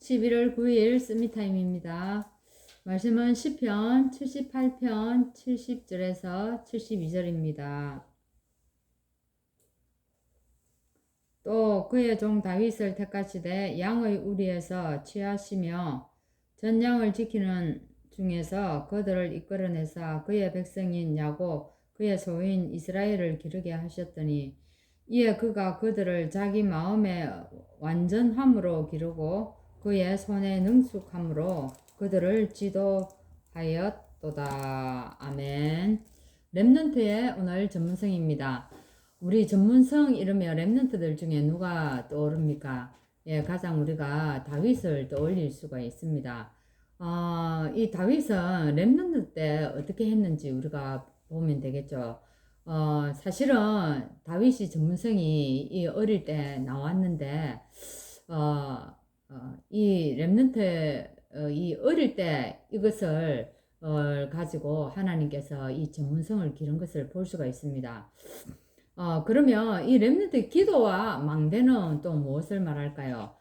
11월 9일 쓰미타임입니다. 말씀은 시편 78편 70절에서 72절입니다. 또 그의 종 다윗을 택하시되 양의 우리에서 취하시며 전양을 지키는 중에서 그들을 이끌어내사 그의 백성인 야곱 그의 소인 이스라엘을 기르게 하셨더니 이에 그가 그들을 자기 마음의 완전함으로 기르고 그의 손의 능숙함으로 그들을 지도하였도다. 아멘. 렘넌트의 오늘 전문성입니다. 우리 전문성 이러면 렘넌트들 중에 누가 떠오릅니까? 예, 가장 우리가 다윗을 떠올릴 수가 있습니다. 이 다윗은 렘넌트 때 어떻게 했는지 우리가 보면 되겠죠. 사실은 다윗이 전문성이 이 어릴 때 나왔는데, 이 렘넌트, 이 어릴 때 이것을 가지고 하나님께서 이 전문성을 기른 것을 볼 수가 있습니다. 그러면 이 렘넌트 기도와 망대는 또 무엇을 말할까요?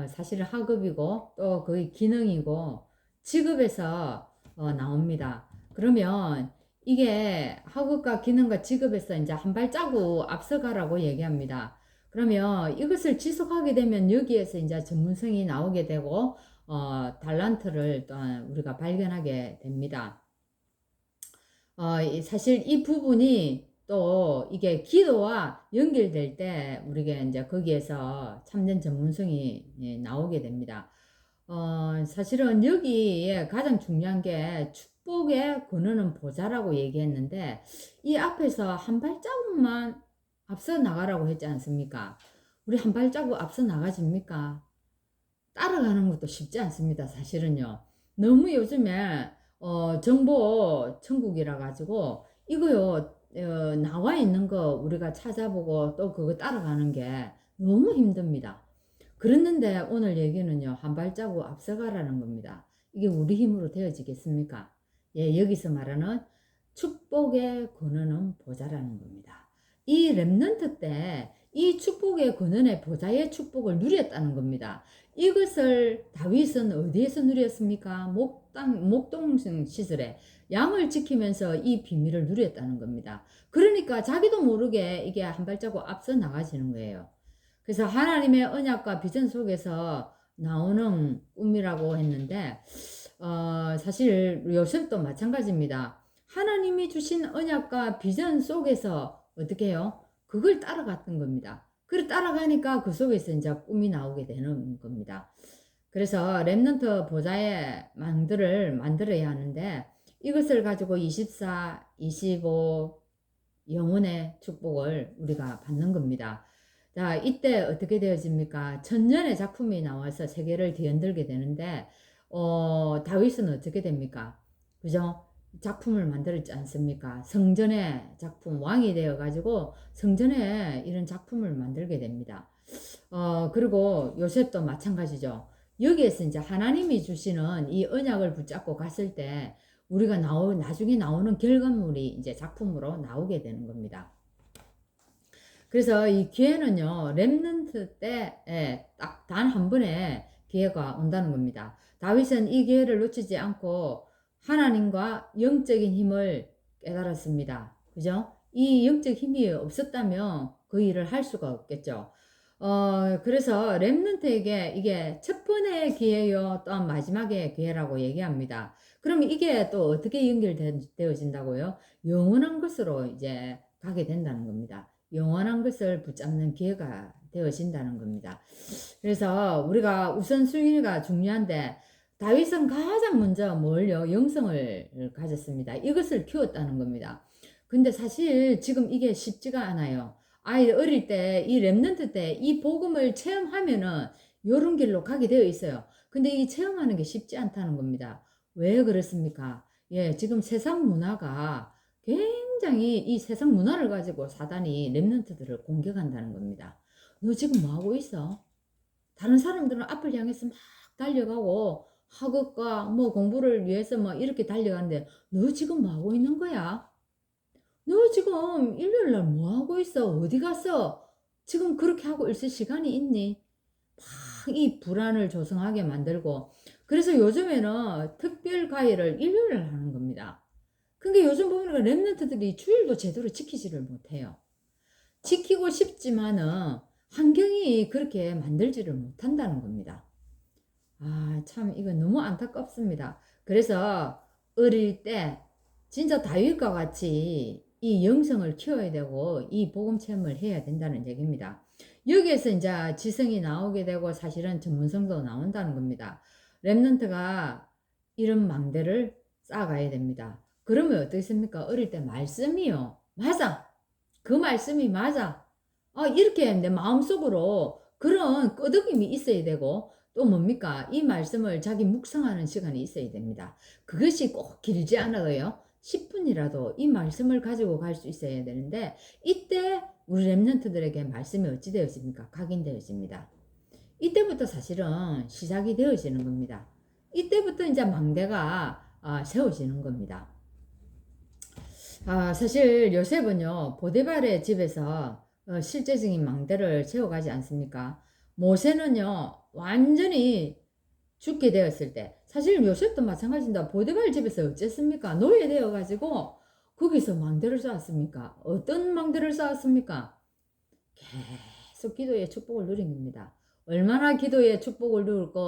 사실은 학업이고 또 그 기능이고 직업에서 나옵니다. 그러면 이게 학업과 기능과 직업에서 이제 한 발자국 앞서가라고 얘기합니다. 그러면 이것을 지속하게 되면 여기에서 이제 전문성이 나오게 되고 달란트를 또 우리가 발견하게 됩니다. 사실 이 부분이 또 이게 기도와 연결될 때 우리가 이제 거기에서 참된 전문성이 나오게 됩니다. 사실은 여기에 가장 중요한 게 축복의 근원은 보좌라고 얘기했는데 이 앞에서 한 발자국만 앞서 나가라고 했지 않습니까? 우리 한 발자국 앞서 나가집니까? 따라가는 것도 쉽지 않습니다. 사실은요. 너무 요즘에 정보 천국이라 가지고 이거요 나와 있는 거 우리가 찾아보고 또 그거 따라가는 게 너무 힘듭니다. 그랬는데 오늘 얘기는요 한 발자국 앞서가라는 겁니다. 이게 우리 힘으로 되어지겠습니까? 예, 여기서 말하는 축복의 근원은 보좌라는 겁니다. 이 렘넌트 때 이 축복의 근원의 보좌의 축복을 누렸다는 겁니다. 이것을 다윗은 어디에서 누렸습니까? 목동 시절에 양을 지키면서 이 비밀을 누렸다는 겁니다. 그러니까 자기도 모르게 이게 한 발자국 앞서 나가지는 거예요. 그래서 하나님의 언약과 비전 속에서 나오는 꿈이라고 했는데 사실 요셉도 마찬가지입니다. 하나님이 주신 언약과 비전 속에서 어떻게 해요? 그걸 따라갔던 겁니다. 그걸 따라가니까 그 속에서 이제 꿈이 나오게 되는 겁니다. 그래서 렘넌트 보좌의 망들을 만들어야 하는데 이것을 가지고 24, 25 영혼의 축복을 우리가 받는 겁니다. 자, 이때 어떻게 되어집니까? 천년의 작품이 나와서 세계를 뒤흔들게 되는데 다윗은 어떻게 됩니까? 그죠? 작품을 만들었지 않습니까? 성전의 작품, 왕이 되어가지고 성전에 이런 작품을 만들게 됩니다. 그리고 요셉도 마찬가지죠. 여기에서 이제 하나님이 주시는 이 언약을 붙잡고 갔을 때 우리가 나중에 나오는 결과물이 이제 작품으로 나오게 되는 겁니다. 그래서 이 기회는요, 렘넌트 때 딱 단 한 번의 기회가 온다는 겁니다. 다윗은 이 기회를 놓치지 않고 하나님과 영적인 힘을 깨달았습니다. 그죠? 이 영적 힘이 없었다면 그 일을 할 수가 없겠죠. 그래서 렘넌트에게 이게 첫 번의 기회요, 또한 마지막의 기회라고 얘기합니다. 그럼 이게 또 어떻게 연결되어진다고요? 영원한 것으로 이제 가게 된다는 겁니다. 영원한 것을 붙잡는 기회가 되어진다는 겁니다. 그래서 우리가 우선순위가 중요한데 다윗은 가장 먼저 뭘요? 영성을 가졌습니다. 이것을 키웠다는 겁니다. 근데 사실 지금 이게 쉽지가 않아요. 아이 어릴 때 이 렘넌트 때 이 복음을 체험하면은 요런 길로 가게 되어 있어요. 근데 이 체험하는 게 쉽지 않다는 겁니다. 왜 그렇습니까? 예, 지금 세상 문화가 굉장히 이 세상 문화를 가지고 사단이 렘넌트들을 공격한다는 겁니다. 너 지금 뭐 하고 있어? 다른 사람들은 앞을 향해서 막 달려가고 학업과 뭐 공부를 위해서 뭐 이렇게 달려가는데 너 지금 뭐 하고 있는 거야? 너 지금 일요일 날 뭐 하고 있어? 어디 갔어? 지금 그렇게 하고 있을 시간이 있니? 이 불안을 조성하게 만들고, 그래서 요즘에는 특별 가해를 일요일에 하는 겁니다. 근데 요즘 보면 랩런트들이 주일도 제대로 지키지를 못해요. 지키고 싶지만은 환경이 그렇게 만들지를 못한다는 겁니다. 아, 참, 이거 너무 안타깝습니다. 그래서 어릴 때 진짜 다윗과 같이 이 영성을 키워야 되고 이 복음 체험을 해야 된다는 얘기입니다. 여기에서 이제 지성이 나오게 되고 사실은 전문성도 나온다는 겁니다. 랩런트가 이런 망대를 쌓아가야 됩니다. 그러면 어떻습니까? 어릴 때 말씀이요. 맞아. 그 말씀이 맞아. 이렇게 내 마음속으로 그런 끄덕임이 있어야 되고, 또 뭡니까? 이 말씀을 자기 묵상하는 시간이 있어야 됩니다. 그것이 꼭 길지 않아도요. 10분이라도 이 말씀을 가지고 갈 수 있어야 되는데, 이때 우리 랩런트들에게 말씀이 어찌 되어집니까? 각인되어집니다. 이때부터 사실은 시작이 되어지는 겁니다. 이때부터 이제 망대가 세워지는 겁니다. 사실 요셉은요, 보디발의 집에서 실제적인 망대를 세워가지 않습니까? 모세는요, 완전히 죽게 되었을 때, 사실 요셉도 마찬가지입니다. 보디발 집에서 어쨌습니까? 노예되어가지고 거기서 망대를 쌓았습니까? 어떤 망대를 쌓았습니까? 계속 기도의 축복을 누린 겁니다. 얼마나 기도의 축복을 누렸고,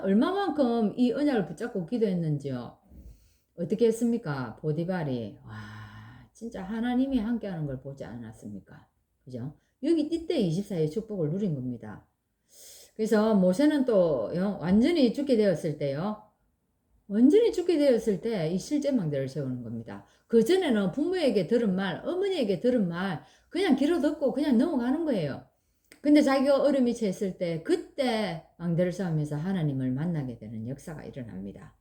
얼마만큼 이 언약을 붙잡고 기도했는지요. 어떻게 했습니까? 보디발이 진짜 하나님이 함께하는 걸 보지 않았습니까? 그죠? 여기 이때 24의 축복을 누린 겁니다. 그래서 모세는 또 완전히 죽게 되었을 때요. 완전히 죽게 되었을 때 이 실제 망대를 세우는 겁니다. 그 전에는 부모에게 들은 말, 어머니에게 들은 말 그냥 길어 듣고 그냥 넘어가는 거예요. 근데 자기가 어려움이 처했을 때 그때 망대를 쌓으면서 하나님을 만나게 되는 역사가 일어납니다.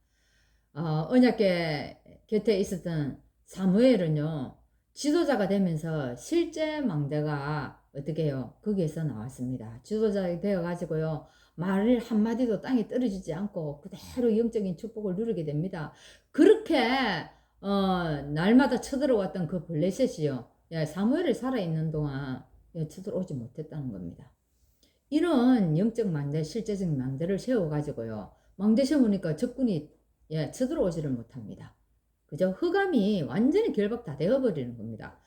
언약궤 곁에 있었던 사무엘은요, 지도자가 되면서 실제 망대가 어떻게 해요? 거기에서 나왔습니다. 지도자가 되어가지고요, 말을 한마디도 땅에 떨어지지 않고 그대로 영적인 축복을 누리게 됩니다. 그렇게, 날마다 쳐들어왔던 그 블레셋이요, 사무엘이 살아있는 동안 쳐들어오지 못했다는 겁니다. 이런 영적 망대, 실제적 망대를 세워가지고요, 망대 세우니까 적군이 쳐들어오지를 못합니다. 그죠? 흑암이 완전히 결박 다 되어버리는 겁니다.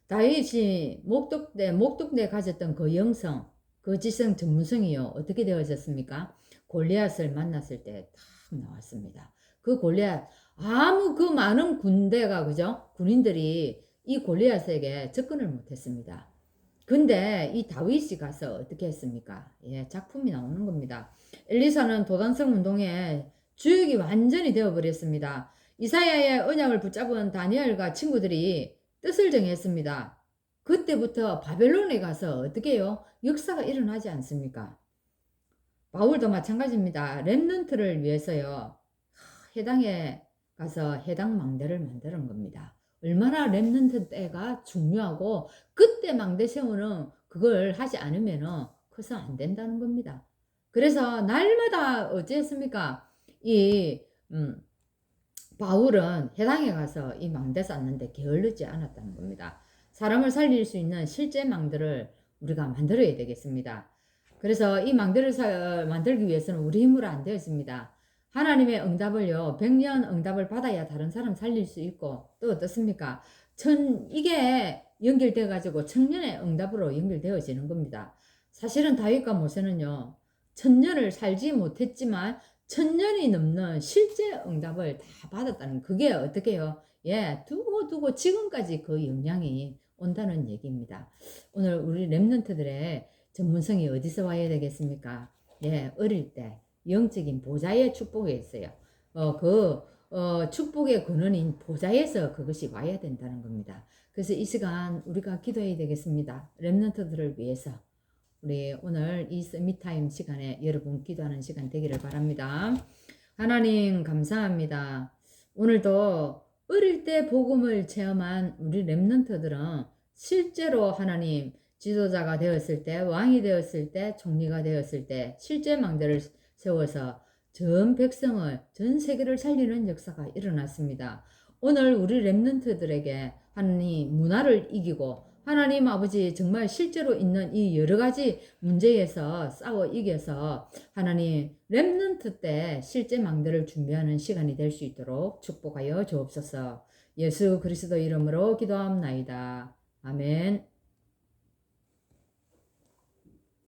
다윗이 목독대에 가졌던 그 영성, 그 지성 전문성이요. 어떻게 되어졌습니까? 골리앗을 만났을 때 탁 나왔습니다. 그 골리앗, 아무 그 많은 군대가, 그죠? 군인들이 이 골리앗에게 접근을 못했습니다. 근데 이 다윗이 가서 어떻게 했습니까? 작품이 나오는 겁니다. 엘리사는 도단성 운동에 주역이 완전히 되어버렸습니다. 이사야의 언약을 붙잡은 다니엘과 친구들이 뜻을 정했습니다. 그때부터 바벨론에 가서 어떻게 해요? 역사가 일어나지 않습니까? 바울도 마찬가지입니다. 렘넌트를 위해서요. 해당에 가서 해당 망대를 만드는 겁니다. 얼마나 렘넌트 때가 중요하고 그때 망대 세우는 그걸 하지 않으면 커서 안 된다는 겁니다. 그래서 날마다 어찌했습니까? 바울은 해당에 가서 이 망대 쌓는데 게을르지 않았다는 겁니다. 사람을 살릴 수 있는 실제 망대를 우리가 만들어야 되겠습니다. 그래서 이 망대를 만들기 위해서는 우리 힘으로 안 되었습니다. 하나님의 응답을요, 100년 응답을 받아야 다른 사람 살릴 수 있고, 또 어떻습니까? 이게 연결돼 가지고 천년의 응답으로 연결되어지는 겁니다. 사실은 다윗과 모세는요, 천년을 살지 못했지만 1000년이 넘는 실제 응답을 다 받았다는, 그게 어떻게 해요? 두고 지금까지 그 영향이 온다는 얘기입니다. 오늘 우리 랩런트들의 전문성이 어디서 와야 되겠습니까? 어릴 때 영적인 보좌의 축복에 있어요. 축복의 근원인 보좌에서 그것이 와야 된다는 겁니다. 그래서 이 시간 우리가 기도해야 되겠습니다. 랩런트들을 위해서. 우리 오늘 이 서밋타임 시간에 여러분 기도하는 시간 되기를 바랍니다. 하나님 감사합니다. 오늘도 어릴 때 복음을 체험한 우리 랩런트들은 실제로 하나님 지도자가 되었을 때, 왕이 되었을 때, 총리가 되었을 때 실제 망대를 세워서 전 백성을, 전 세계를 살리는 역사가 일어났습니다. 오늘 우리 랩런트들에게 하나님 문화를 이기고 하나님 아버지 정말 실제로 있는 이 여러 가지 문제에서 싸워 이겨서 하나님 렘넌트 때 실제 망대를 준비하는 시간이 될 수 있도록 축복하여 주옵소서. 예수 그리스도 이름으로 기도합나이다. 아멘.